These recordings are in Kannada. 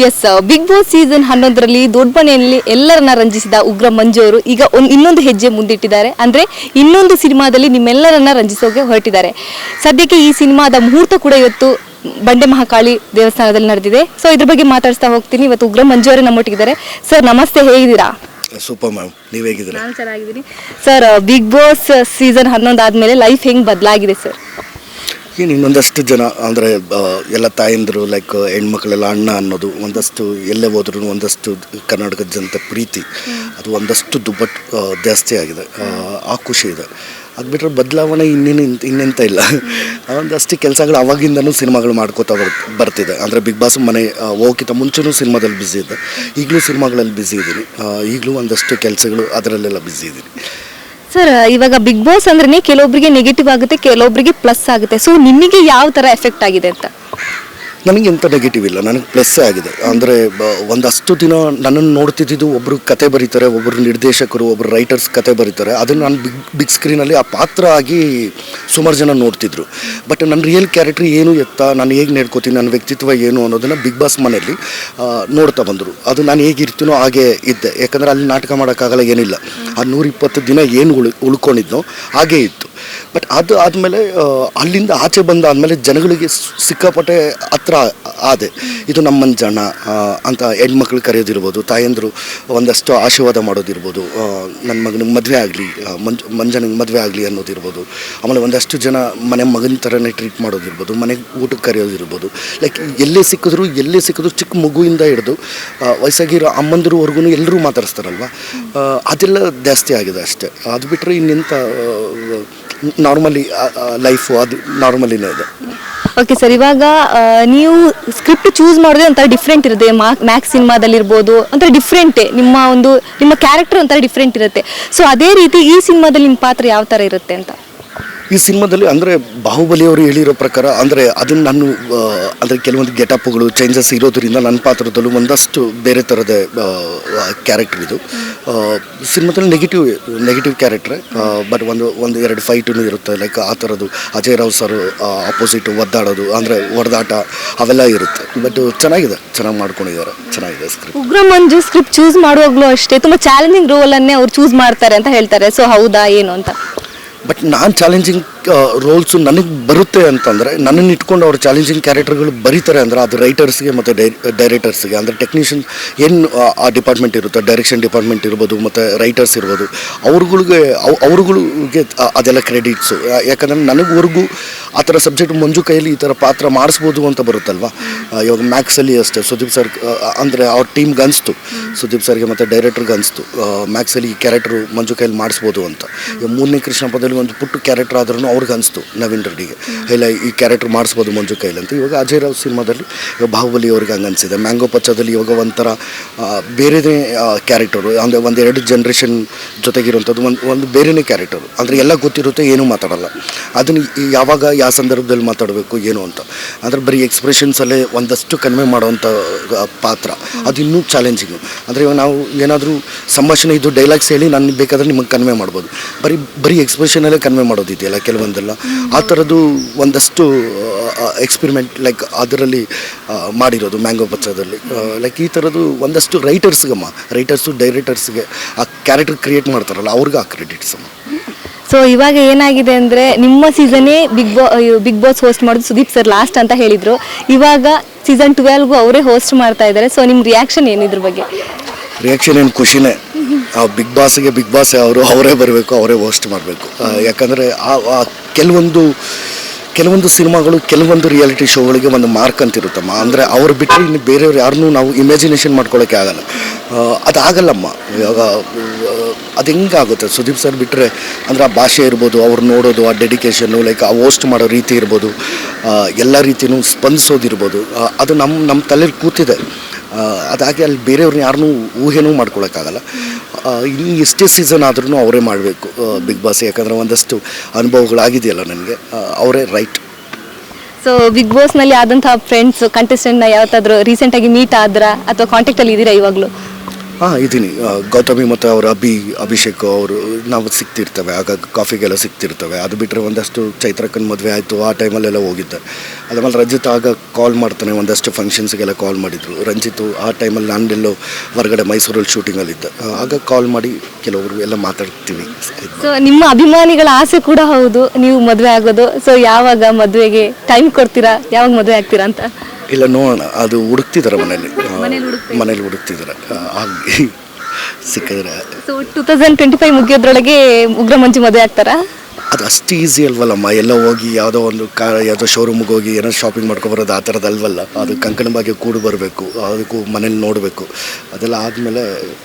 ಎಸ್, ಬಿಗ್ ಬಾಸ್ ಸೀಸನ್ 11ರಲ್ಲಿ ದೊಡ್ಡ ಮನೆಯಲ್ಲಿ ಎಲ್ಲರನ್ನ ರಂಜಿಸಿದ ಉಗ್ರ ಮಂಜು ಅವರು ಈಗ ಇನ್ನೊಂದು ಹೆಜ್ಜೆ ಮುಂದಿಟ್ಟಿದ್ದಾರೆ. ಅಂದ್ರೆ ಇನ್ನೊಂದು ಸಿನಿಮಾದಲ್ಲಿ ನಿಮ್ಮೆಲ್ಲರನ್ನ ರಂಜಿಸೋಕೆ ಹೊರಟಿದ್ದಾರೆ. ಸದ್ಯಕ್ಕೆ ಈ ಸಿನಿಮಾದ ಮುಹೂರ್ತ ಕೂಡ ಇವತ್ತು ಬಂಡೆ ಮಹಾಕಾಳಿ ದೇವಸ್ಥಾನದಲ್ಲಿ ನಡೆದಿದೆ. ಸೊ ಇದ್ರ ಬಗ್ಗೆ ಮಾತಾಡ್ತಾ ಹೋಗ್ತೀನಿ. ಇವತ್ತು ಉಗ್ರ ಮಂಜು ಅವರೇ ನಮ್ಮೊಟ್ಟಿಗಿದ್ದಾರೆ. ಸರ್ ನಮಸ್ತೆ, ಹೇಗಿದ್ದೀರಾ? ಸೂಪರ್ ಮ್ಯಾಮ್, ನೀವು ಹೇಗಿದ್ದೀರಾ? ನಾನು ಚೆನ್ನಾಗಿದ್ದೀನಿ ಸರ್. ಬಿಗ್ ಬಾಸ್ ಸೀಸನ್ 11 ಆದಮೇಲೆ ಲೈಫ್ ಹೆಂಗೆ ಬದಲಾಗಿದೆ ಸರ್? ಏನು ಇನ್ನೊಂದಷ್ಟು ಜನ ಅಂದರೆ ಎಲ್ಲ ತಾಯಂದರು ಲೈಕ್ ಹೆಣ್ಮಕ್ಳೆಲ್ಲ ಅಣ್ಣ ಅನ್ನೋದು ಒಂದಷ್ಟು ಎಲ್ಲೇ ಹೋದ್ರೂ ಒಂದಷ್ಟು ಕರ್ನಾಟಕದ ಜನತೆ ಪ್ರೀತಿ ಅದು ಒಂದಷ್ಟು ದುಪ್ಪಟ್ಟು ಜಾಸ್ತಿ ಆಗಿದೆ. ಆ ಖುಷಿ ಇದೆ. ಅದು ಬಿಟ್ಟರೆ ಬದಲಾವಣೆ ಇನ್ನೆಂತ ಇಲ್ಲ. ಒಂದಷ್ಟು ಕೆಲಸಗಳು ಅವಾಗಿಂದನೂ ಸಿನಿಮಾಗಳು ಮಾಡ್ಕೋತಾ ಬರ್ತಿದೆ. ಅಂದರೆ ಬಿಗ್ ಬಾಸ್ ಮನೆ ಹೋಗೋಕ್ಕಿಂತ ಮುಂಚೆನೂ ಸಿನಿಮಾದಲ್ಲಿ ಬ್ಯುಸಿ ಇದ್ದೆ, ಈಗಲೂ ಸಿನಿಮಾಗಳಲ್ಲಿ ಬ್ಯುಸಿ ಇದ್ದೀನಿ. ಈಗಲೂ ಒಂದಷ್ಟು ಕೆಲಸಗಳು ಅದರಲ್ಲೆಲ್ಲ ಬ್ಯುಸಿ ಇದ್ದೀನಿ. ಸರ್, ಇವಾಗ ಬಿಗ್ ಬಾಸ್ ಅಂದ್ರೆ ಕೆಲವೊಬ್ಬರಿಗೆ ನೆಗೆಟಿವ್ ಆಗುತ್ತೆ, ಕೆಲವೊಬ್ಬರಿಗೆ ಪ್ಲಸ್ ಆಗುತ್ತೆ. ಸೊ ನಿಮಗೆ ಯಾವ ಥರ ಎಫೆಕ್ಟ್ ಆಗಿದೆ ಅಂತ? ನನಗೆ ಎಂಥ ನೆಗೆಟಿವ್ ಇಲ್ಲ, ನನಗೆ ಪ್ಲಸ್ಸೇ ಆಗಿದೆ. ಅಂದರೆ ಒಂದಷ್ಟು ದಿನ ನನ್ನನ್ನು ನೋಡ್ತಿದ್ದು ಒಬ್ಬರು ಕತೆ ಬರೀತಾರೆ, ಒಬ್ಬರು ನಿರ್ದೇಶಕರು, ಒಬ್ಬರು ರೈಟರ್ಸ್ ಕತೆ ಬರೀತಾರೆ. ಅದನ್ನು ನಾನು ಬಿಗ್ ಸ್ಕ್ರೀನಲ್ಲಿ ಆ ಪಾತ್ರ ಆಗಿ ಸುಮಾರು ಜನ ನೋಡ್ತಿದ್ರು. ಬಟ್ ನನ್ನ ರಿಯಲ್ ಕ್ಯಾರೆಕ್ಟ್ರ್ ಏನು ಎತ್ತ, ನಾನು ಹೇಗೆ ನಡ್ಕೋತೀನಿ, ನನ್ನ ವ್ಯಕ್ತಿತ್ವ ಏನು ಅನ್ನೋದನ್ನು ಬಿಗ್ ಬಾಸ್ ಮನೆಯಲ್ಲಿ ನೋಡ್ತಾ ಬಂದರು. ಅದು ನಾನು ಹೇಗಿರ್ತೀನೋ ಹಾಗೆ ಇದ್ದೆ. ಯಾಕಂದರೆ ಅಲ್ಲಿ ನಾಟಕ ಮಾಡೋಕ್ಕಾಗಲ್ಲ, ಏನಿಲ್ಲ. ಆ 120 ದಿನ ಏನು ಉಳ್ಕೊಂಡಿದ್ನೋ ಹಾಗೇ ಇತ್ತು. ಬಟ್ ಅದು ಆದಮೇಲೆ ಅಲ್ಲಿಂದ ಆಚೆ ಬಂದಾದಮೇಲೆ ಜನಗಳಿಗೆ ಸಿಕ್ಕಾಪಟ್ಟೆ ಹತ್ರ ಆದೆ. ಇದು ನಮ್ಮ ಮಂಜಣ್ಣ ಅಂತ ಹೆಣ್ಮಕ್ಳು ಕರೆಯೋದಿರ್ಬೋದು, ತಾಯಂದರು ಒಂದಷ್ಟು ಆಶೀರ್ವಾದ ಮಾಡೋದಿರ್ಬೋದು, ನನ್ನ ಮಗನಿಗೆ ಮದುವೆ ಆಗಲಿ, ಮಂಜನಿಗೆ ಮದುವೆ ಆಗಲಿ ಅನ್ನೋದಿರ್ಬೋದು. ಆಮೇಲೆ ಒಂದಷ್ಟು ಜನ ಮನೆ ಮಗನ ಥರನೇ ಟ್ರೀಟ್ ಮಾಡೋದಿರ್ಬೋದು, ಮನೆಗೆ ಊಟಕ್ಕೆ ಕರೆಯೋದಿರ್ಬೋದು. ಲೈಕ್ ಎಲ್ಲೇ ಸಿಕ್ಕಿದ್ರು ಚಿಕ್ಕ ಮಗುವಿಂದ ಹಿಡಿದು ವಯಸ್ಸಾಗಿರೋ ಅಮ್ಮಂದ್ರವರೆಗೂ ಎಲ್ಲರೂ ಮಾತಾಡಿಸ್ತಾರಲ್ವ, ಅದೆಲ್ಲ ಜಾಸ್ತಿ ಆಗಿದೆ ಅಷ್ಟೇ. ಅದು ಬಿಟ್ಟರೆ ಇನ್ನೆಂಥ ನಾರ್ಮಲಿ ಲೈಫು ಅದು ನಾರ್ಮಲಿನೇ ಇದೆ. ಓಕೆ ಸರ್, ಇವಾಗ ನೀವು ಸ್ಕ್ರಿಪ್ಟ್ ಚೂಸ್ ಮಾಡೋದೇ ಒಂಥರ ಡಿಫ್ರೆಂಟ್ ಇರುತ್ತೆ. ಮ್ಯಾಕ್ಸ್ ಸಿನಿಮಾದಲ್ಲಿರ್ಬೋದು ಒಂಥರ ಡಿಫ್ರೆಂಟೇ, ನಿಮ್ಮ ಕ್ಯಾರೆಕ್ಟರ್ ಒಂಥರ ಡಿಫ್ರೆಂಟ್ ಇರುತ್ತೆ. ಸೊ ಅದೇ ರೀತಿ ಈ ಸಿನಿಮಾದಲ್ಲಿ ನಿಮ್ಮ ಪಾತ್ರ ಯಾವ ಥರ ಇರುತ್ತೆ ಅಂತ? ಈ ಸಿನಿಮಾದಲ್ಲಿ ಅಂದರೆ ಬಾಹುಬಲಿಯವರು ಹೇಳಿರೋ ಪ್ರಕಾರ ಅಂದರೆ ಅದನ್ನು ನಾನು ಅಂದರೆ ಕೆಲವೊಂದು ಗೆಟಪ್ಗಳು ಚೇಂಜಸ್ ಇರೋದ್ರಿಂದ ನನ್ನ ಪಾತ್ರದಲ್ಲೂ ಒಂದಷ್ಟು ಬೇರೆ ಥರದ ಕ್ಯಾರೆಕ್ಟರ್ ಇದು. ಸಿನಿಮಾದಲ್ಲಿ ನೆಗೆಟಿವ್ ಕ್ಯಾರೆಕ್ಟ್ರೆ. ಬಟ್ ಒಂದು ಎರಡು ಫೈಟೂ ಇರುತ್ತೆ. ಲೈಕ್ ಆ ಥರದ್ದು ಅಜಯ್ ರಾವ್ ಸರ್ ಆಪೋಸಿಟ್ ಒದ್ದಾಡೋದು, ಅಂದರೆ ಹೊಡೆದಾಟ ಅವೆಲ್ಲ ಇರುತ್ತೆ. ಬಟ್ ಚೆನ್ನಾಗಿ ಮಾಡ್ಕೊಂಡಿದ್ದಾರೆ, ಚೆನ್ನಾಗಿದೆ ಸ್ಕ್ರಿಪ್ಟ್. ಉಗ್ರ ಮಂಜು ಸ್ಕ್ರಿಪ್ಟ್ ಚೂಸ್ ಮಾಡುವಾಗಲೂ ಅಷ್ಟೇ ತುಂಬ ಚಾಲೆಂಜಿಂಗ್ ರೋಲನ್ನೇ ಅವ್ರು ಚೂಸ್ ಮಾಡ್ತಾರೆ ಅಂತ ಹೇಳ್ತಾರೆ. ಸೊ ಹೌದಾ ಏನು ಅಂತ? ಬಟ್ ನಾನು ಚಾಲೆಂಜಿಂಗ್ ರೋಲ್ಸು ನನಗೆ ಬರುತ್ತೆ ಅಂತಂದರೆ ನನ್ನನ್ನು ಇಟ್ಕೊಂಡು ಅವ್ರು ಚಾಲೆಂಜಿಂಗ್ ಕ್ಯಾರೆಕ್ಟರ್ಗಳು ಬರೀತಾರೆ ಅಂದರೆ ಅದು ರೈಟರ್ಸ್ಗೆ ಮತ್ತು ಡೈರೆಕ್ಟರ್ಸ್ಗೆ, ಅಂದರೆ ಟೆಕ್ನಿಷಿಯನ್ ಏನು ಆ ಡಿಪಾರ್ಟ್ಮೆಂಟ್ ಇರುತ್ತೆ, ಡೈರೆಕ್ಷನ್ ಡಿಪಾರ್ಟ್ಮೆಂಟ್ ಇರ್ಬೋದು ಮತ್ತು ರೈಟರ್ಸ್ ಇರ್ಬೋದು, ಅವ್ರುಗಳಿಗೆ ಅದೆಲ್ಲ ಕ್ರೆಡಿಟ್ಸು. ಯಾಕಂದರೆ ನನಗವರೆಗೂ ಆ ಥರ ಸಬ್ಜೆಕ್ಟ್ ಮಂಜು ಕೈಯಲ್ಲಿ ಈ ಥರ ಪಾತ್ರ ಮಾಡಿಸ್ಬೋದು ಅಂತ ಬರುತ್ತಲ್ವ. ಇವಾಗ ಮ್ಯಾಕ್ಸಲ್ಲಿ ಅಷ್ಟೇ ಸುದೀಪ್ ಸರ್ ಅಂದರೆ ಅವ್ರ ಟೀಮ್ಗೆ ಅನಿಸ್ತು, ಸುದೀಪ್ ಸರ್ಗೆ ಮತ್ತು ಡೈರೆಕ್ಟ್ರಿಗೆ ಅನಿಸ್ತು ಮ್ಯಾಕ್ಸಲ್ಲಿ ಈ ಕ್ಯಾರೆಕ್ಟ್ರು ಮಂಜು ಕೈಯಲ್ಲಿ ಮಾಡಿಸ್ಬೋದು ಅಂತ. ಈಗ 3ನೇ ಕೃಷ್ಣ ಪದದಲ್ಲಿ ಒಂದು ಪುಟ್ಟು ಕ್ಯಾರೆಕ್ಟರ್ ಆದ್ರೂ ಅವ್ರಿಗೆ ಅನಿಸ್ತು ನವೀನ್ ರೆಡ್ಡಿಗೆ, ಇಲ್ಲ ಈ ಕ್ಯಾರೆಕ್ಟರ್ ಮಾಡಿಸ್ಬೋದು ಮಂಜು ಕೈಲಿ ಅಂತ. ಇವಾಗ ಅಜಯ್ ರಾವ್ ಸಿನಿಮಾದಲ್ಲಿ ಬಾಹುಬಲಿ ಅವ್ರಿಗೆ ಹಂಗೆ ಅನಿಸಿದೆ. ಮ್ಯಾಂಗೋ ಪಚ್ಚದಲ್ಲಿ ಇವಾಗ ಒಂಥರ ಬೇರೆನೇ ಕ್ಯಾರೆಕ್ಟರು, ಅಂದರೆ ಒಂದೆರಡು ಜನ್ರೇಷನ್ ಜೊತೆಗಿರುವಂಥದ್ದು ಒಂದು ಬೇರೆಯೇ ಕ್ಯಾರೆಕ್ಟರು. ಅಂದರೆ ಎಲ್ಲ ಗೊತ್ತಿರುತ್ತೆ, ಏನೂ ಮಾತಾಡೋಲ್ಲ. ಅದನ್ನು ಯಾವಾಗ ಯಾವ ಸಂದರ್ಭದಲ್ಲಿ ಮಾತಾಡಬೇಕು ಏನು ಅಂತ, ಅಂದರೆ ಬರೀ ಎಕ್ಸ್ಪ್ರೆಷನ್ಸಲ್ಲೇ ಒಂದಷ್ಟು ಕಡಿಮೆ ಮಾಡೋವಂಥ ಪಾತ್ರ. ಅದು ಇನ್ನೂ ಚಾಲೆಂಜಿಂಗು. ಅಂದರೆ ಇವಾಗ ನಾವು ಏನಾದರೂ ಸಂಭಾಷಣೆ ಇದು ಡೈಲಾಗ್ಸ್ ಹೇಳಿ ನಾನು ಬೇಕಾದರೆ ನಿಮಗೆ ಕಡಿಮೆ ಮಾಡ್ಬೋದು. ಬರೀ ಎಕ್ಸ್ಪ್ರೆಷನಲ್ಲೇ ಕಡಿಮೆ ಮಾಡೋದಿದೆಯಲ್ಲ ಕೆಲವೊಂದೆಲ್ಲ, ಆ ಥರದ್ದು ಒಂದಷ್ಟು ಎಕ್ಸ್ಪೆರಿಮೆಂಟ್ ಲೈಕ್ ಅದರಲ್ಲಿ ಮಾಡಿರೋದು ಮ್ಯಾಂಗೋ ಪಚ್ಚದಲ್ಲಿ. ಲೈಕ್ ಈ ಥರದ್ದು ಒಂದಷ್ಟು ರೈಟರ್ಸು ಡೈರೆಕ್ಟರ್ಸ್ಗೆ ಆ ಕ್ಯಾರೆಕ್ಟರ್ ಕ್ರಿಯೇಟ್ ಮಾಡ್ತಾರಲ್ಲ ಅವ್ರಿಗೆ ಆ ಕ್ರೆಡಿಟ್ಸ್ ಅಮ್ಮ. ಸೊ ಇವಾಗ ಏನಾಗಿದೆ ಅಂದರೆ ನಿಮ್ಮ ಸೀಸನ್ನೇ ಬಿಗ್ ಬಾಸ್ ಹೋಸ್ಟ್ ಮಾಡೋದು ಸುದೀಪ್ ಸರ್ ಲಾಸ್ಟ್ ಅಂತ ಹೇಳಿದರು. ಇವಾಗ ಸೀಸನ್ 12ಗೂ ಅವರೇ ಹೋಸ್ಟ್ ಮಾಡ್ತಾ ಇದ್ದಾರೆ. ಸೊ ನಿಮ್ಮ ರಿಯಾಕ್ಷನ್ ಏನಿದ್ರ ಬಗ್ಗೆ? ರಿಯಾಕ್ಷನ್ ಏನು ಖುಷಿನೇ. ಬಿಗ್ ಬಾಸ್ ಅವರೇ ಬರಬೇಕು, ಅವರೇ ಹೋಸ್ಟ್ ಮಾಡಬೇಕು. ಯಾಕಂದರೆ ಕೆಲವೊಂದು ಸಿನಿಮಾಗಳು ಕೆಲವೊಂದು ರಿಯಾಲಿಟಿ ಶೋಗಳಿಗೆ ಒಂದು ಮಾರ್ಕ್ ಅಂತಿರುತ್ತಮ್ಮ. ಅಂದರೆ ಅವ್ರು ಬಿಟ್ಟರೆ ಇನ್ನು ಬೇರೆಯವ್ರು ಯಾರನ್ನೂ ನಾವು ಇಮ್ಯಾಜಿನೇಷನ್ ಮಾಡ್ಕೊಳ್ಳೋಕ್ಕೆ ಆಗಲ್ಲ. ಅದಾಗಲ್ಲಮ್ಮ. ಇವಾಗ ಅದು ಹೆಂಗಾಗುತ್ತೆ? ಸುದೀಪ್ ಸರ್ ಬಿಟ್ಟರೆ ಅಂದರೆ ಆ ಭಾಷೆ ಇರ್ಬೋದು, ಅವ್ರು ನೋಡೋದು, ಆ ಡೆಡಿಕೇಶನ್ನು, ಲೈಕ್ ಆ ಹೋಸ್ಟ್ ಮಾಡೋ ರೀತಿ ಇರ್ಬೋದು, ಎಲ್ಲ ರೀತಿಯೂ ಸ್ಪಂದಿಸೋದಿರ್ಬೋದು, ಅದು ನಮ್ಮ ತಲೆಯಲ್ಲಿ ಕೂತಿದೆ. ಅದಾಗಿ ಅಲ್ಲಿ ಬೇರೆಯವ್ರನ್ನ ಯಾರನ್ನೂ ಊಹೆನೂ ಮಾಡ್ಕೊಳಕ್ಕಾಗಲ್ಲ. ಇನ್ನು ಎಷ್ಟೇ ಸೀಸನ್ ಆದ್ರೂ ಅವರೇ ಮಾಡಬೇಕು ಬಿಗ್ ಬಾಸ್. ಯಾಕಂದರೆ ಒಂದಷ್ಟು ಅನುಭವಗಳಾಗಿದೆಯಲ್ಲ ನನಗೆ, ಅವರೇ ರೈಟ್. ಸೊ ಬಿಗ್ ಬಾಸ್ನಲ್ಲಿ ಆದಂತಹ ಫ್ರೆಂಡ್ಸ್ ಕಂಟೆಸ್ಟೆಂಟ್ನ ಯಾವತ್ತಾದರೂ ರೀಸೆಂಟಾಗಿ ಮೀಟ್ ಆದ್ರಾ ಅಥವಾ ಕಾಂಟ್ಯಾಕ್ಟಲ್ಲಿ ಇದ್ದೀರಾ ಇವಾಗಲೂ? ಹಾಂ ಇದ್ದೀನಿ. ಗೌತಮಿ ಮತ್ತು ಅವರ ಅಭಿಷೇಕ್ ಅವರು ನಾವು ಸಿಗ್ತಿರ್ತೇವೆ, ಆಗ ಕಾಫಿಗೆಲ್ಲ ಸಿಗ್ತಿರ್ತೇವೆ. ಅದು ಬಿಟ್ಟರೆ ಒಂದಷ್ಟು ಚೈತ್ರಕ್ಕನ ಮದುವೆ ಆಯಿತು, ಆ ಟೈಮಲ್ಲೆಲ್ಲ ಹೋಗಿದ್ದೆ. ಅದಾದ್ಮೇಲೆ ರಂಜಿತ್ ಆಗ ಕಾಲ್ ಮಾಡ್ತಾನೆ, ಒಂದಷ್ಟು ಫಂಕ್ಷನ್ಸ್ಗೆಲ್ಲ ಕಾಲ್ ಮಾಡಿದರು. ರಂಜಿತ್ತು ಆ ಟೈಮಲ್ಲಿ ನಾನೆಲ್ಲೋ ಹೊರಗಡೆ ಮೈಸೂರಲ್ಲಿ ಶೂಟಿಂಗಲ್ಲಿದ್ದೆ, ಆಗ ಕಾಲ್ ಮಾಡಿ ಕೆಲವರು ಎಲ್ಲ ಮಾತಾಡ್ತೀವಿ. ಸೊ ನಿಮ್ಮ ಅಭಿಮಾನಿಗಳ ಆಸೆ ಕೂಡ ಹೌದು ನೀವು ಮದುವೆ ಆಗೋದು. ಸೊ ಯಾವಾಗ ಮದುವೆಗೆ ಟೈಮ್ ಕೊಡ್ತೀರಾ, ಯಾವಾಗ ಮದುವೆ ಆಗ್ತೀರಾ ಅಂತ? ಇಲ್ಲ ನೋಡೋಣ, ಅದು ಹುಡುಕ್ತಿದ್ದಾರೆ ಮನೇಲಿ ಮನೇಲಿ ಮನೇಲಿ ಹುಡುಕ್ತಿದ್ದಾರೆ. ಹಾಗೆ ಸಿಕ್ಕಿದ್ರೆ ಸೊ 2025 ಮುಗಿಯೋದ್ರೊಳಗೆ ಉಗ್ರ ಮಂಜು ಮದುವೆ ಆಗ್ತಾರಾ? ಅದು ಅಷ್ಟು ಈಸಿ ಅಲ್ವಲ್ಲಮ್ಮ. ಎಲ್ಲ ಹೋಗಿ ಯಾವುದೋ ಒಂದು ಯಾವುದೋ ಶೋರೂಮ್ಗೆ ಹೋಗಿ ಏನೋ ಶಾಪಿಂಗ್ ಮಾಡ್ಕೊಬರೋದು ಆ ಥರದ್ದು ಅಲ್ವಲ್ಲ. ಅದು ಕಂಕಣ ಬಗ್ಗೆ ಕೂಡು ಬರಬೇಕು, ಅದಕ್ಕೂ ಮನೇಲಿ ನೋಡಬೇಕು. ಅದೆಲ್ಲ ಆದಮೇಲೆ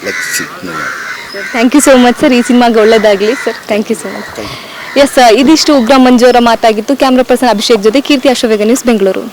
ಲಕ್ಷಿ. Thank you so much sir, ಈ ಸಿನಿಮಾಗೆ ಒಳ್ಳೇದಾಗಲಿ sir. Thank you so much. Yes, ಇದಿಷ್ಟು ಉಗ್ರ ಮಂಜು ಅವರ ಮಾತಾಗಿತ್ತು. ಕ್ಯಾಮ್ರಾ ಪರ್ಸನ್ ಅಭಿಷೇಕ್ ಜೊತೆ ಕೀರ್ತಿ ಅಶ್ವವೇಗ, ನ್ಯೂಸ್ ಬೆಂಗಳೂರು.